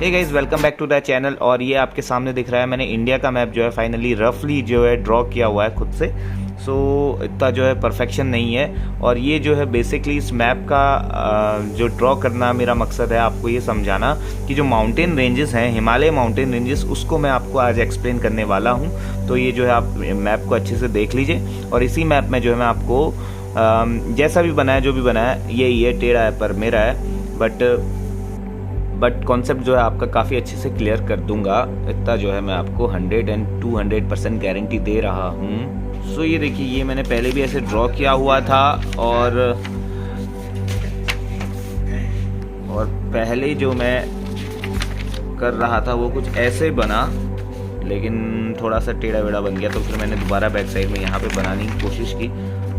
Hey guys, welcome back to the channel. और ये आपके सामने दिख रहा है, मैंने इंडिया का मैप जो है फाइनली रफली जो है ड्रॉ किया हुआ है खुद से। इतना जो है परफेक्शन नहीं है। और ये जो है बेसिकली इस मैप का जो ड्रॉ करना मेरा मकसद है आपको ये समझाना कि जो माउंटेन रेंजेस हैं, हिमालय माउंटेन रेंजेस, उसको मैं आपको आज एक्सप्लेन करने वाला हूँ। तो ये जो है आप मैप को अच्छे से देख लीजिए। और इसी मैप में जो है मैं आपको जैसा भी बनाया, जो भी बनाया, यही है, टेढ़ा है पर मेरा है, बट कॉन्सेप्ट जो है आपका काफ़ी अच्छे से क्लियर कर दूंगा। इतना जो है मैं आपको 100 and 200% गारंटी दे रहा हूँ। सो ये देखिए, ये मैंने पहले भी ऐसे ड्रॉ किया हुआ था और पहले जो मैं कर रहा था वो कुछ ऐसे बना, लेकिन थोड़ा सा टेढ़ा वेढ़ा बन गया। तो फिर मैंने दोबारा बैक साइड में यहाँ पे बनाने की कोशिश की।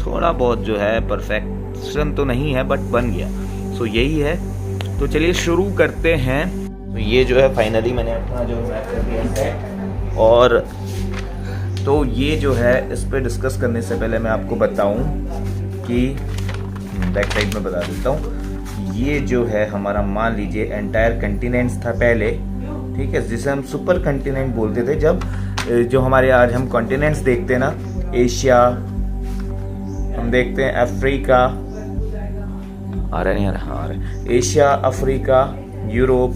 थोड़ा बहुत जो है परफेक्शन तो नहीं है बट बन गया। सो यही है। तो चलिए शुरू करते हैं। तो ये जो है फाइनली मैंने अपना जो मैप कर दिया है। और तो ये जो है इस पर डिस्कस करने से पहले मैं आपको बताऊं कि बैक साइड में बता देता हूं। ये जो है हमारा, मान लीजिए, एंटायर कंटिनेंट्स था पहले, ठीक है, जिसे हम सुपर कंटिनेंट बोलते थे। जब जो हमारे आज हम कॉन्टिनेंट्स देखते हैं ना, एशिया, हम देखते हैं अफ्रीका, आ रहा नहीं आ रहा, हाँ, एशिया, अफ्रीका, यूरोप,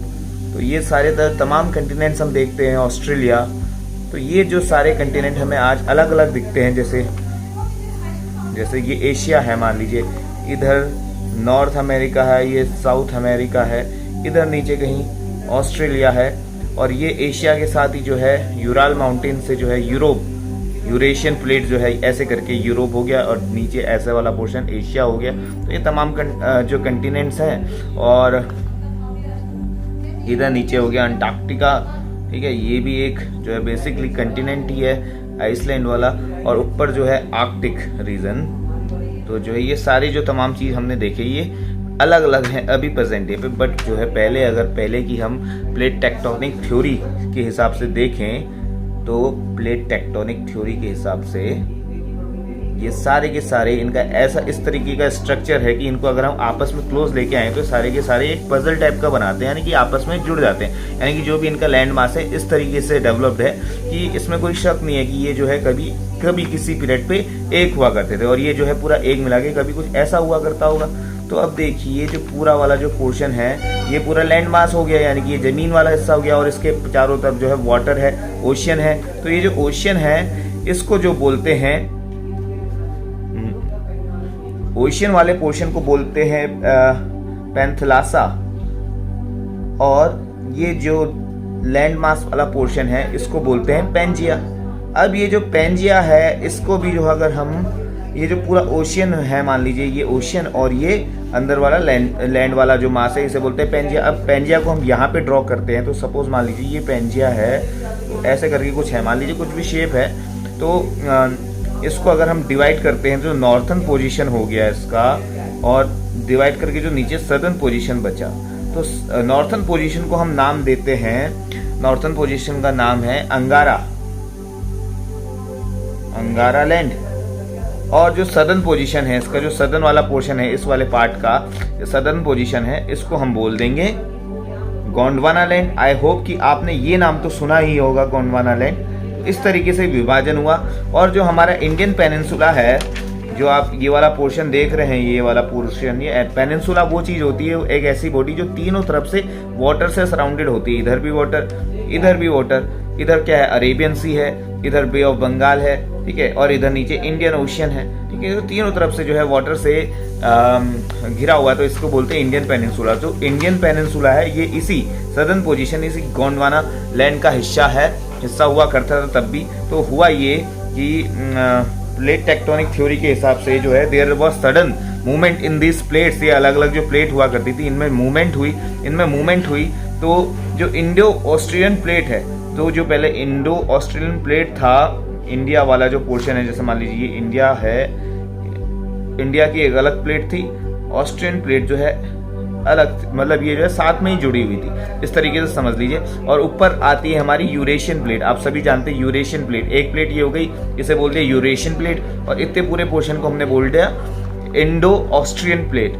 तो ये सारे तमाम कंटिनेंट्स हम देखते हैं, ऑस्ट्रेलिया। तो ये जो सारे कंटिनेंट हमें आज अलग अलग दिखते हैं। जैसे ये एशिया है, मान लीजिए, इधर नॉर्थ अमेरिका है, ये साउथ अमेरिका है, इधर नीचे कहीं ऑस्ट्रेलिया है। और ये एशिया के साथ ही जो है यूराल माउंटेन से जो है यूरोप, यूरेशियन प्लेट जो है ऐसे करके यूरोप हो गया, और नीचे ऐसे वाला पोर्शन एशिया हो गया। तो ये तमाम जो कंटिनेंट्स हैं। और इधर नीचे हो गया अंटार्कटिका, ठीक है, ये भी एक जो है बेसिकली कंटिनेंट ही है, आइसलैंड वाला। और ऊपर जो है आर्कटिक रीजन। तो जो है ये सारी जो तमाम चीज़ हमने देखे, ये अलग अलग हैं अभी प्रेजेंट डे पे। बट जो है पहले की हम प्लेट टेक्टोनिक थ्योरी के हिसाब से देखें, तो प्लेट टेक्टोनिक थ्योरी के हिसाब से ये सारे के सारे, इनका ऐसा इस तरीके का स्ट्रक्चर है कि इनको अगर हम आपस में क्लोज लेके आए तो सारे के सारे एक पजल टाइप का बनाते हैं, यानी कि आपस में जुड़ जाते हैं। यानी कि जो भी इनका लैंड मास है इस तरीके से डेवलप्ड है कि इसमें कोई शक नहीं है कि ये जो है कभी किसी पीरियड पे एक हुआ करते थे, और ये जो है पूरा एक मिला के कभी कुछ ऐसा हुआ करता होगा। तो अब देखिए, जो पूरा वाला जो पोर्शन है ये पूरा लैंड मास हो गया, यानी कि ये जमीन वाला हिस्सा हो गया, और इसके चारों तरफ जो है वाटर है, ओशियन है। तो ये जो ओशियन है इसको जो बोलते हैं, ओशियन वाले पोर्शन को बोलते हैं पेंथलासा, और ये जो लैंड मास वाला पोर्शन है इसको बोलते हैं पेंजिया। अब ये जो पेंजिया है, इसको भी जो अगर हम, ये जो पूरा ओशियन है, मान लीजिए ये ओशियन, और ये अंदर वाला लैंड वाला जो मास है, इसे बोलते हैं पेंजिया। अब पेंजिया को हम यहाँ पे ड्रॉ करते हैं। तो सपोज मान लीजिए ये पेंजिया है, तो ऐसे करके कुछ है, मान लीजिए कुछ भी शेप है। तो इसको अगर हम डिवाइड करते हैं तो नॉर्थन पोजीशन हो गया इसका, और डिवाइड करके जो नीचे सदर्न पोजीशन बचा, तो नॉर्थन पोजीशन को हम नाम देते हैं, नॉर्थन पोजीशन का नाम है अंगारा लैंड। और जो सदर्न पोजीशन है, इसका जो सदर्न वाला पोर्शन है, इस वाले पार्ट का जो सदर्न पोजीशन है, इसको हम बोल देंगे गोंडवाना लैंड। आई होप कि आपने ये नाम तो सुना ही होगा, गोंडवाना लैंड। इस तरीके से विभाजन हुआ। और जो हमारा इंडियन पेनिनसुला है, जो आप ये वाला पोर्शन देख रहे हैं, ये वाला पोर्शन, ये पेनिनसुला वो चीज होती है, एक ऐसी बॉडी जो तीनों तरफ से वाटर से सराउंडेड होती है। इधर भी वाटर, इधर भी वाटर, इधर क्या है, अरेबियन सी है, इधर बे ऑफ बंगाल है, ठीक है, और इधर नीचे इंडियन ओशियन है, ठीक है। तो तीनों तरफ से जो है वाटर से घिरा हुआ है, तो इसको बोलते हैं इंडियन पेनिनसुला। जो इंडियन पेनिनसुला है ये इसी सदर्न पोजीशन, इसी गोंडवाना लैंड का हिस्सा हुआ करता था तब भी। तो हुआ ये कि प्लेट टेक्टोनिक थ्योरी के हिसाब से जो है there was sudden movement in this plates. ये अलग अलग जो प्लेट हुआ करती थी, इनमें मूवमेंट हुई। तो जो इंडो ऑस्ट्रेलियन प्लेट है, तो जो पहले इंडो ऑस्ट्रेलियन प्लेट था, इंडिया वाला जो पोर्शन है, जैसे मान लीजिए ये इंडिया है, इंडिया की एक अलग प्लेट थी, ऑस्ट्रेलियन प्लेट जो है अलग, मतलब ये जो है साथ में ही जुड़ी हुई थी, इस तरीके से समझ लीजिए। और ऊपर आती है हमारी यूरेशियन प्लेट। आप सभी जानते हैं यूरेशियन प्लेट, एक प्लेट ये हो गई, इसे बोलते हैं यूरेशियन प्लेट। और इतने पूरे पोर्शन को हमने बोल दिया Indo Austrian plate,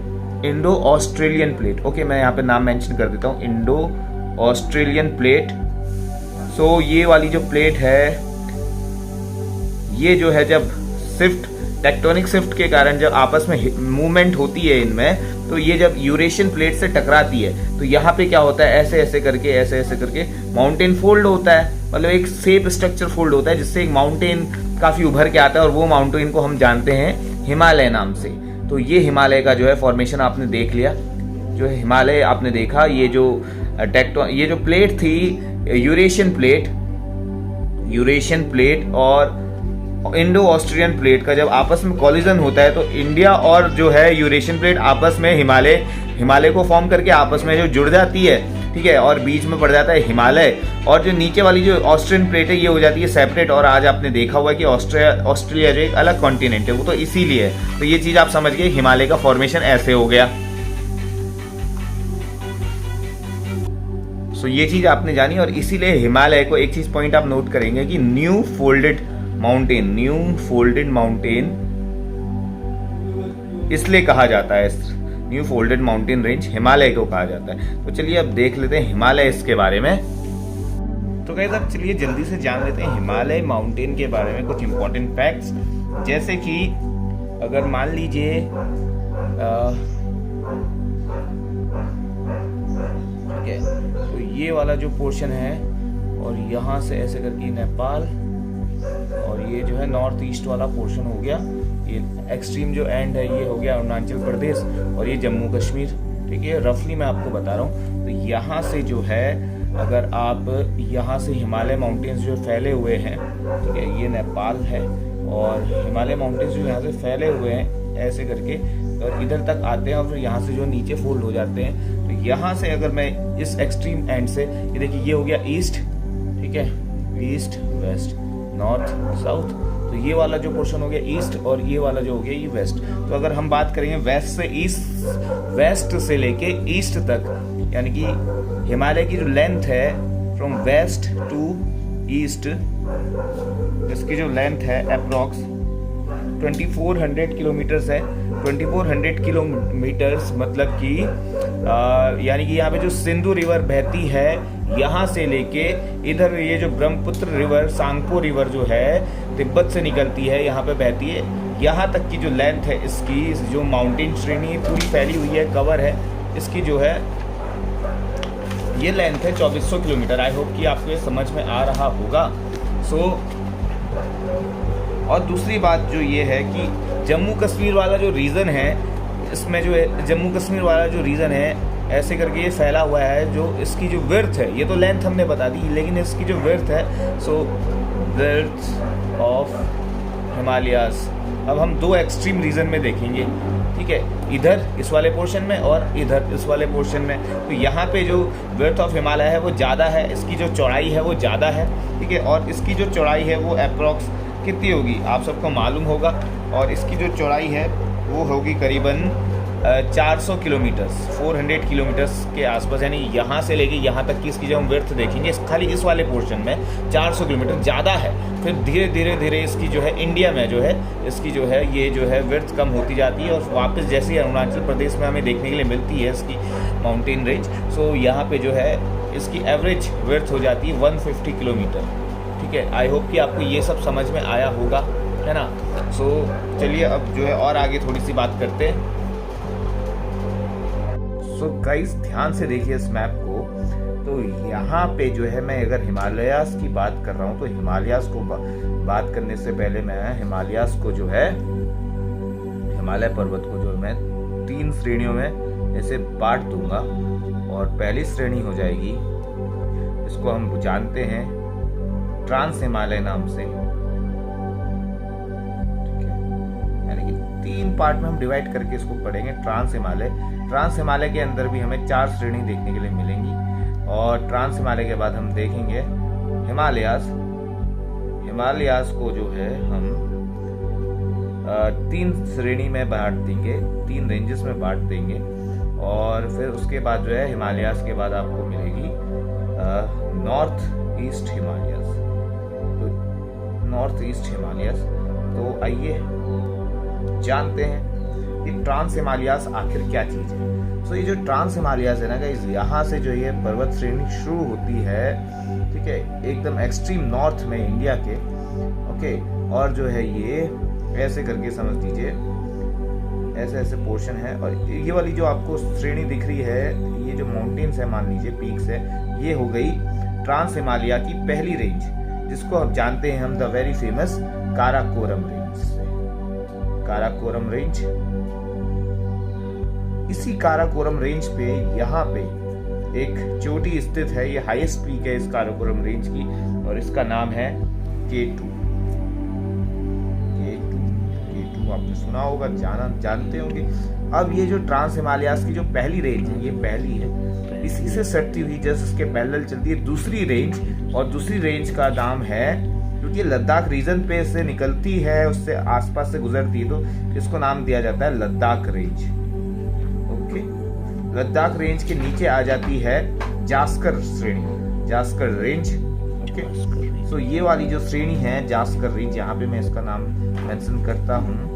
Indo Australian plate. Okay, मैं यहाँ पे नाम मेंशन कर देता हूँ, इंडो ऑस्ट्रेलियन प्लेट। सो ये वाली जो प्लेट है, ये जो है जब शिफ्ट, टेक्टोनिक शिफ्ट के कारण जब आपस में मूवमेंट होती है इनमें, तो ये जब यूरेशियन प्लेट से टकराती है तो यहाँ पे क्या होता है, ऐसे ऐसे करके माउंटेन फोल्ड होता है, मतलब एक शेप स्ट्रक्चर फोल्ड होता है, जिससे एक माउंटेन काफी उभर के आता है, और वो माउंटेन को हम जानते हैं हिमालय नाम से। तो ये हिमालय का जो है फॉर्मेशन आपने देख लिया, जो है हिमालय आपने देखा। ये जो प्लेट थी, यूरेशियन प्लेट और इंडो ऑस्ट्रियन प्लेट का जब आपस में कॉलिजन होता है, तो इंडिया और जो है यूरेशियन प्लेट आपस में हिमालय को फॉर्म करके आपस में जो जुड़ जाती है, ठीक है, और बीच में पड़ जाता है हिमालय, और जो नीचे वाली जो ऑस्ट्रियन प्लेट है ये हो जाती है सेपरेट। और आज आपने देखा हुआ है कि ऑस्ट्रेलिया जो एक अलग कॉन्टिनेंट है, वो तो इसीलिए है। तो ये चीज आप समझ गए, हिमालय का फॉर्मेशन ऐसे हो गया। सो ये चीज आपने जानी, और इसीलिए हिमालय को एक चीज पॉइंट आप नोट करेंगे कि न्यू फोल्डेड माउंटेन इसलिए कहा जाता है, new folded mountain range Himalaya को कहा जाता है। तो चलिए अब देख लेते हैं हिमालय इसके बारे में। तो गाइस अब चलिए जल्दी से जान लेते हैं हिमालय माउंटेन के बारे में कुछ इंपॉर्टेंट फैक्ट्स। जैसे कि अगर मान लीजिए ठीक है, तो ये वाला जो पोर्शन है, और यहाँ से ऐसे करके नेपाल, और ये जो है नॉर्थ ईस्ट वाला पोर्शन हो गया, ये एक्सट्रीम जो एंड है ये हो गया अरुणाचल प्रदेश, और ये जम्मू कश्मीर। ठीक है, रफली मैं आपको बता रहा हूँ। तो यहाँ से जो है, अगर आप यहाँ से हिमालय माउंटेन्स जो फैले हुए हैं, ठीक है, ये नेपाल है, और हिमालय माउंटेन्स जो यहाँ से फैले हुए हैं ऐसे करके, और इधर तक आते हैं, और फिर यहाँ से जो नीचे फोल्ड हो जाते हैं। तो यहाँ से अगर मैं इस एक्सट्रीम एंड से, ये देखिए ये हो गया ईस्ट, ठीक है, ईस्ट वेस्ट नॉर्थ साउथ, तो ये वाला जो पोर्शन हो गया ईस्ट, और ये वाला जो हो गया ये वेस्ट। तो अगर हम बात करेंगे वेस्ट से ईस्ट, वेस्ट से लेके ईस्ट तक, यानी कि हिमालय की जो लेंथ है फ्रॉम वेस्ट टू ईस्ट, इसकी जो लेंथ है अप्रोक्स 2400 किलोमीटर्स है। 2400 किलोमीटर्स मतलब कि यानी कि यहाँ पे जो सिंधु रिवर बहती है, यहाँ से लेके इधर ये जो ब्रह्मपुत्र रिवर, सांगपो रिवर जो है तिब्बत से निकलती है, यहाँ पे बहती है, यहाँ तक की जो लेंथ है इसकी, जो माउंटेन श्रेणी पूरी फैली हुई है, कवर है, इसकी जो है ये लेंथ है 2400 किलोमीटर। आई होप कि आपको ये समझ में आ रहा होगा। और दूसरी बात जो ये है कि जम्मू कश्मीर वाला जो रीजन है, इसमें जो है जम्मू कश्मीर वाला जो रीजन है ऐसे करके ये फैला हुआ है, जो इसकी जो विड्थ है, ये तो लेंथ हमने बता दी, लेकिन इसकी जो विड्थ है, सो विड्थ ऑफ हिमालयास, अब हम दो एक्सट्रीम रीजन में देखेंगे, ठीक है, इधर इस वाले पोर्शन में और इधर इस वाले पोर्शन में। तो यहाँ पे जो विड्थ ऑफ हिमालय है वो ज़्यादा है, इसकी जो चौड़ाई है वो ज़्यादा है, ठीक है, और इसकी जो चौड़ाई है वो अप्रॉक्स कितनी होगी आप सबको मालूम होगा, और इसकी जो चौड़ाई है वो होगी करीबन 400 किलोमीटर्स, 400 किलोमीटर्स के आसपास, यानी यहाँ से लेके यहाँ तक की इसकी जब हम विड्थ देखेंगे, खाली इस वाले पोर्शन में 400 किलोमीटर ज़्यादा है। फिर धीरे धीरे धीरे इसकी जो है इंडिया में जो है इसकी जो है ये जो है विड्थ कम होती जाती है, और वापस जैसे ही अरुणाचल प्रदेश में हमें देखने के लिए मिलती है इसकी माउंटेन रेंज, सो यहाँ पे जो है इसकी एवरेज विड्थ हो जाती है 150 किलोमीटर। ठीक है, आई होप कि आपको ये सब समझ में आया होगा, है ना। सो चलिए अब जो है और आगे थोड़ी सी बात करते हैं। सो गाइस ध्यान से देखिए इस मैप को। तो यहाँ पे जो है मैं अगर हिमालयास की बात कर रहा हूँ, तो हिमालयास को बात करने से पहले मैं हिमालयास को जो है, हिमालय पर्वत को जो मैं 3 श्रेणियों में ऐसे बांट दूंगा, और पहली श्रेणी हो जाएगी, इसको हम जानते हैं ट्रांस हिमालय नाम से, ठीक है, यानी कि 3 पार्ट में हम डिवाइड करके इसको पढ़ेंगे। ट्रांस हिमालय के अंदर भी हमें 4 श्रेणी देखने के लिए मिलेंगी, और ट्रांस हिमालय के बाद हम देखेंगे हिमालयास को जो है हम 3 श्रेणी में बांट देंगे, 3 रेंजेस में बांट देंगे, और फिर उसके बाद जो है हिमालयास के बाद आपको मिलेगी नॉर्थ ईस्ट हिमालयास। तो आइए जानते हैं कि ट्रांस हिमालयास आखिर क्या चीज है। तो ये जो ट्रांस हिमालयाज है ना गाइस, यहाँ से जो ये पर्वत श्रेणी शुरू होती है, ठीक है, एकदम एक्सट्रीम नॉर्थ में इंडिया के, ओके, और जो है ये ऐसे करके समझ लीजिए ऐसे ऐसे पोर्शन है। और ये वाली जो आपको श्रेणी दिख रही है, ये जो माउंटेन्स है, मान लीजिए पीक्स है, ये हो गई ट्रांस हिमालय की पहली रेंज, जिसको अब जानते हैं हम the very famous Karakoram range से। काराकोरम रेंज, इसी काराकोरम रेंज पे यहाँ पे एक चोटी स्थित है, ये हाईएस्ट पीक है इस काराकोरम रेंज की, और इसका नाम है K2। आपने सुना होगा, जानते होंगे। अब ये जो ट्रांस हिमालयाज की जो पहली रेंज है, ये पहली है, इसी से सटती हुई जस्ट उसके पैरेलल चलती है दूसरी रेंज, और दूसरी रेंज का नाम है, क्योंकि लद्दाख रीजन पे से निकलती है, उससे आसपास से गुजरती है, तो इसको नाम दिया जाता है Ladakh range. Okay, Ladakh range के नीचे आ जाती है जास्कर श्रेणी, जास्कर रेंज। ओके, तो ये वाली जो श्रेणी है जास्कर रेंज, यहाँ पे मैं इसका नाम मेंशन करता हूँ,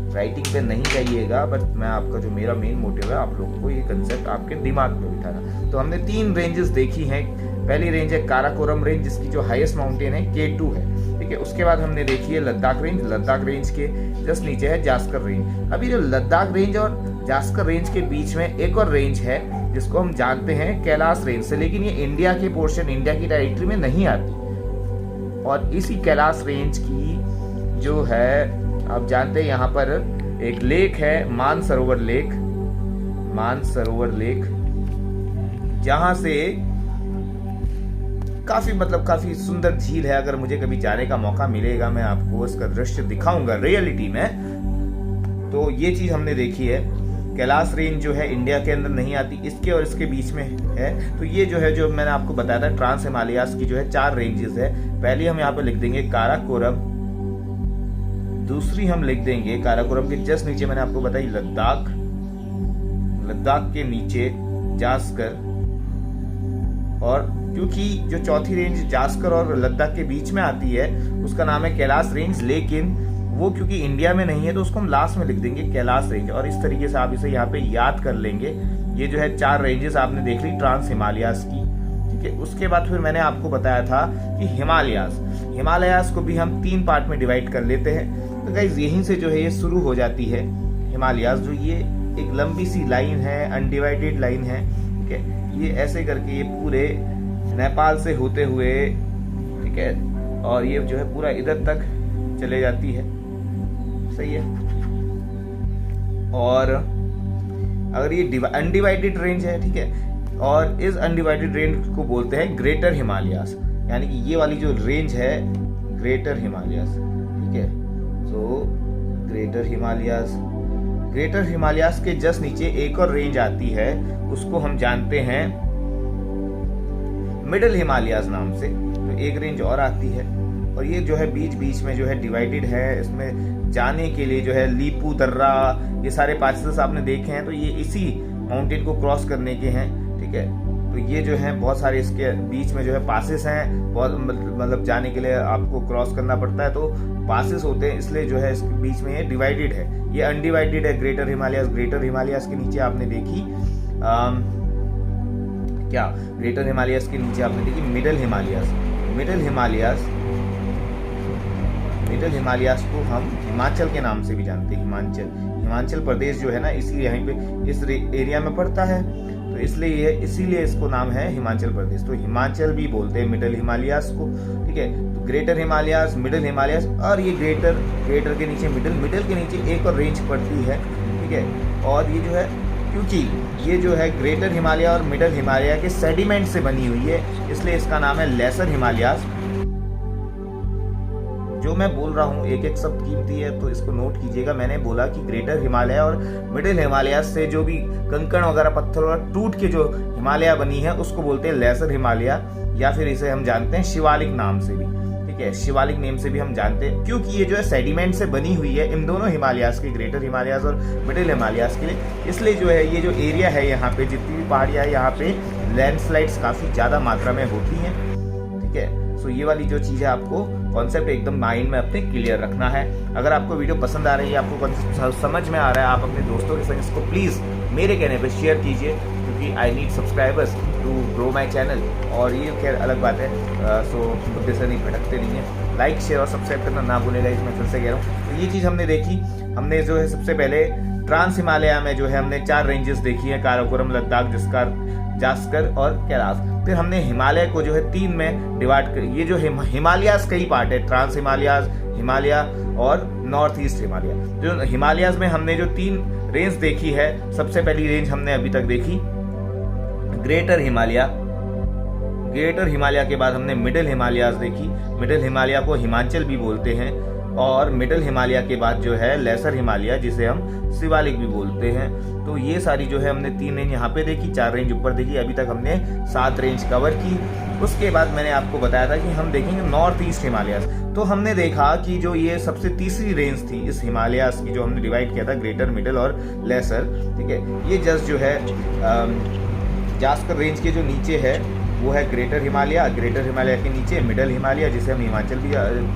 राइटिंग पे नहीं जाइएगा, बट मैं आपका जो मेरा मेन मोटिव है आप लोगों को ये कंसेप्ट आपके दिमाग में बिठाना। तो हमने 3 रेंजेस देखी हैं। पहली रेंज है काराकोरम रेंज, जिसकी जो हाईएस्ट माउंटेन है K2 है, ठीक है। उसके बाद हमने देखी है लद्दाख रेंज, लद्दाख रेंज के जस्ट नीचे है जास्कर रेंज। अभी जो लद्दाख रेंज और जास्कर रेंज के बीच में एक और रेंज है, जिसको हम जानते हैं कैलाश रेंज से, लेकिन ये इंडिया के पोर्शन, इंडिया की टेरिटरी में नहीं आती। और इसी कैलाश रेंज की जो है, आप जानते हैं यहाँ पर एक लेक है, मानसरोवर लेक, मानसरोवर लेक, जहां से काफी सुंदर झील है। अगर मुझे कभी जाने का मौका मिलेगा, मैं आपको इसका दृश्य दिखाऊंगा रियलिटी में। तो ये चीज हमने देखी है। कैलाश रेंज जो है इंडिया के अंदर नहीं आती, इसके और इसके बीच में है। तो ये जो है, जो मैंने आपको बताया था, ट्रांस हिमालयाज की जो है 4 रेंजेस है। पहली हम यहाँ पे लिख देंगे काराकोरम, दूसरी हम लिख देंगे काराकोरम के जस्ट नीचे मैंने आपको बताई लद्दाख, लद्दाख के नीचे जास्कर, और क्योंकि जो चौथी रेंज जास्कर और लद्दाख के बीच में आती है उसका नाम है कैलाश रेंज, लेकिन वो क्योंकि इंडिया में नहीं है तो उसको हम लास्ट में लिख देंगे कैलाश रेंज। और इस तरीके से आप इसे यहाँ पे याद कर लेंगे। ये जो है 4 रेंजेस आपने देख ली ट्रांस हिमालयाज की, ठीक है। उसके बाद फिर मैंने आपको बताया था कि हिमालयाज को भी हम 3 पार्ट में डिवाइड कर लेते हैं। तो गाइस यहीं से जो है ये शुरू हो जाती है हिमालयाज, जो ये एक लंबी सी लाइन है, अनडिवाइडेड लाइन है, ठीक है। ये ऐसे करके ये पूरे नेपाल से होते हुए, ठीक है, और ये जो है पूरा इधर तक चले जाती है, सही है। और अगर ये अनडिवाइडेड रेंज है, ठीक है, और इस अनडिवाइडेड रेंज को बोलते हैं ग्रेटर हिमालयाज, यानी कि ये वाली जो रेंज है ग्रेटर हिमालयाज, ठीक है। तो ग्रेटर हिमालयाज के जस्ट नीचे एक और रेंज आती है, उसको हम जानते हैं मिडिल हिमालयाज नाम से। तो एक रेंज और आती है, और ये जो है बीच बीच में जो है डिवाइडेड है। इसमें जाने के लिए जो है लीपू दर्रा, ये सारे पासेस आपने देखे हैं, तो ये इसी माउंटेन को क्रॉस करने के हैं, ठीक है। तो ये जो है बहुत सारे इसके बीच में जो है पासेस हैं, बहुत मतलब जाने के लिए आपको क्रॉस करना पड़ता है, तो पासेस होते हैं, इसलिए जो है इसके बीच में ये डिवाइडेड है। ये अनडिवाइडेड है ग्रेटर हिमालयाज के नीचे आपने देखी क्या, ग्रेटर हिमालयाज के नीचे आपने देखी मिडिल हिमालयाज को हम हिमाचल के नाम से भी जानते हैं। हिमाचल प्रदेश जो है ना, इसी यहीं पे इस एरिया में पड़ता है, तो इसीलिए इसको नाम है हिमाचल प्रदेश। तो हिमाचल भी बोलते हैं मिडिल हिमालयाज को, ठीक है। तो ग्रेटर हिमालयाज, मिडिल हिमालयाज, और ये ग्रेटर के नीचे मिडिल के नीचे एक और रेंज पड़ती है, ठीक है। और ये जो है, क्योंकि ये जो है ग्रेटर हिमालय और मिडिल हिमालय के सेडिमेंट से बनी हुई है, इसलिए इसका नाम है लेसर हिमालयाज। जो मैं बोल रहा हूँ एक एक शब्द कीमती है, तो इसको नोट कीजिएगा। मैंने बोला कि ग्रेटर हिमालय और मिडिल हिमालय से जो भी कंकड़ वगैरह पत्थर वगैरह टूट के जो हिमालय बनी है, उसको बोलते हैं लेसर हिमालय, या फिर इसे हम जानते हैं शिवालिक नाम से भी, ठीक है। शिवालिक नेम से भी हम जानते हैं, क्योंकि ये जो है सेडिमेंट से बनी हुई है इन दोनों हिमालयाज के, ग्रेटर हिमालयाज और मिडिल हिमालयाज के लिए। इसलिए जो है ये जो एरिया है, यहाँ पे जितनी भी पहाड़ियाँ है, यहाँ पे लैंडस्लाइड्स काफी ज्यादा मात्रा में होती हैं, ठीक है। सो ये वाली जो चीज़ है, आपको कॉन्सेप्ट एकदम माइंड में अपने क्लियर रखना है। अगर आपको वीडियो पसंद आ रही है, आपको कॉन्सेप्ट समझ में आ रहा है, आप अपने दोस्तों के संग इसको प्लीज़ मेरे कहने पे शेयर कीजिए, क्योंकि I need subscribers to grow my channel. और ये खैर अलग बात है, सो मुद्दे से नहीं भटकते नहीं है। लाइक शेयर और सब्सक्राइब करना ना भूलेगा, इसमें फिर से कह रहा हूँ। तो ये चीज़ हमने देखी, हमने जो है सबसे पहले ट्रांस हिमालय में जो है हमने 4 रेंजेस देखी है, काराकोरम, लद्दाख, जास्कर और कैलाश। फिर हमने हिमालय को जो है 3 में डिवाइड कर, ये जो हिमालयाज कई पार्ट है, ट्रांस हिमालयाज, हिमालय और नॉर्थ ईस्ट हिमालय। जो हिमालयाज में हमने जो 3 रेंज देखी है, सबसे पहली रेंज हमने अभी तक देखी ग्रेटर हिमालय। ग्रेटर हिमालय के बाद हमने मिडिल हिमालयाज देखी, मिडिल हिमालय को हिमाचल भी बोलते हैं। और मिडिल हिमालय के बाद जो है लेसर हिमालय, जिसे हम शिवालिक भी बोलते हैं। तो ये सारी जो है हमने 3 रेंज यहाँ पे देखी, 4 रेंज ऊपर देखी। अभी तक हमने 7 रेंज कवर की। उसके बाद मैंने आपको बताया था कि हम देखेंगे नॉर्थ ईस्ट हिमालयाज। तो हमने देखा कि जो ये सबसे तीसरी रेंज थी इस हिमालयाज की, जो हमने डिवाइड किया था ग्रेटर, मिडिल और लेसर, ठीक है। ये जस्ट जो है जास्कर रेंज के जो नीचे है वो है ग्रेटर हिमालय, ग्रेटर हिमालय के नीचे मिडिल हिमालय, जिसे हम हिमाचल भी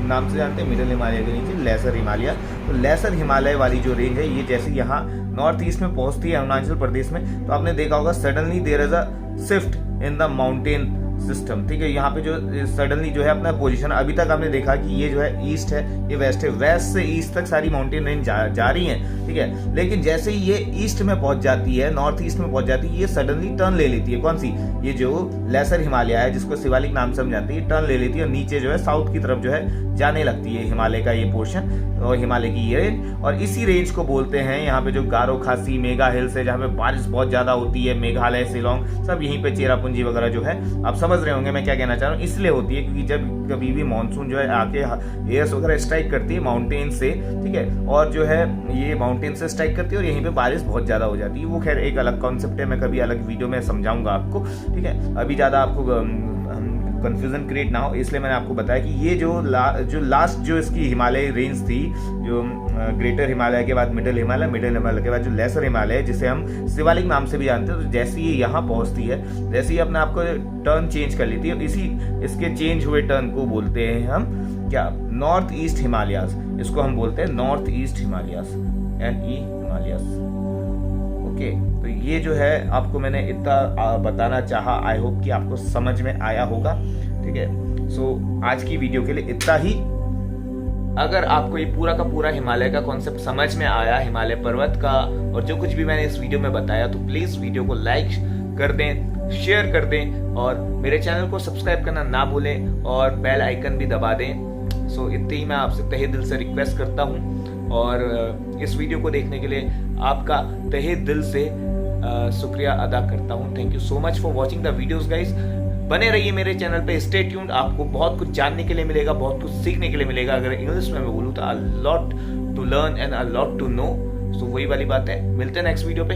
नाम से जानते हैं, मिडिल हिमालय के नीचे लेसर हिमालय। तो लेसर हिमालय वाली जो रेंज है, ये जैसे यहाँ नॉर्थ ईस्ट में पहुंचती है अरुणाचल प्रदेश में, तो आपने देखा होगा suddenly there is a shift in the mountain system, ठीक है। यहाँ पे जो सडनली जो है अपना पोजीशन, अभी तक हमने देखा कि ये जो है ईस्ट है, ये वेस्ट है, वेस्ट से ईस्ट तक सारी माउंटेन रेंज जा रही हैं, ठीक है। लेकिन जैसे ही ये ईस्ट में पहुंच जाती है, नॉर्थ ईस्ट में पहुंच जाती है, ये सडनली टर्न ले लेती है। कौन सी? ये जो लेसर हिमालय है, जिसको शिवालिक नाम से हम जानते हैं, टर्न ले लेती है और नीचे जो है साउथ की तरफ जो है जाने लगती है हिमालय का ये पोर्शन और हिमालय की ये रेंज। और इसी रेंज को बोलते हैं यहाँ पे जो गारो खासी, मेगा हिल्स है, जहाँ पे बारिश बहुत ज्यादा होती है, मेघालय, शिलोंग, सब यहीं पे चेरापूंजी वगैरह जो है, आप समझ रहे होंगे मैं क्या कहना चाह रहा हूँ। इसलिए होती है क्योंकि जब कभी भी मानसून जो है आके एयर्स वगैरह स्ट्राइक करती है माउंटेन से, ठीक है, और जो है ये माउंटेन से स्ट्राइक करती है और यहीं पे बारिश बहुत ज्यादा हो जाती है। वो खैर एक अलग कॉन्सेप्ट है, मैं कभी अलग वीडियो में समझाऊंगा आपको, ठीक है। अभी ज्यादा आपको कंफ्यूजन क्रिएट ना हो, इसलिए मैंने आपको बताया कि ये जो लास्ट जो इसकी हिमालय रेंज थी, जो ग्रेटर हिमालय के बाद मिडिल हिमालय, मिडिल हिमालय के बाद जो लेसर हिमालय है, जिसे हम शिवालिक नाम से भी जानते हैं, तो जैसे ये यहाँ पहुंचती है, जैसे ही अपने आप को टर्न चेंज कर लेती है, इसके चेंज हुए टर्न को बोलते हैं हम क्या? North east Himalayas. इसको हम बोलते हैं north east Himalayas, NE Himalayas. Okay, तो ये जो है आपको मैंने इतना बताना चाहा। आई होप कि आपको समझ में आया होगा, ठीक है। सो आज की वीडियो के लिए इतना ही। अगर आपको ये पूरा का पूरा हिमालय का कॉन्सेप्ट समझ में आया, हिमालय पर्वत का, और जो कुछ भी मैंने इस वीडियो में बताया, तो प्लीज वीडियो को लाइक कर दें, शेयर कर दें और मेरे चैनल को सब्सक्राइब करना ना भूलें और बेल आइकन भी दबा दें। सो इतनी ही मैं आपसे तहे दिल से रिक्वेस्ट करता हूँ। और इस वीडियो को देखने के लिए आपका तहे दिल से शुक्रिया अदा करता हूँ। Thank you so much for watching the videos guys. बने रहिए मेरे चैनल पे, स्टे ट्यून्ड। आपको बहुत कुछ जानने के लिए मिलेगा, बहुत कुछ सीखने के लिए मिलेगा। अगर इंग्लिश में मैं बोलूँ तो a lot to learn and a lot to know. So वही वाली बात है। मिलते हैं नेक्स्ट वीडियो पे।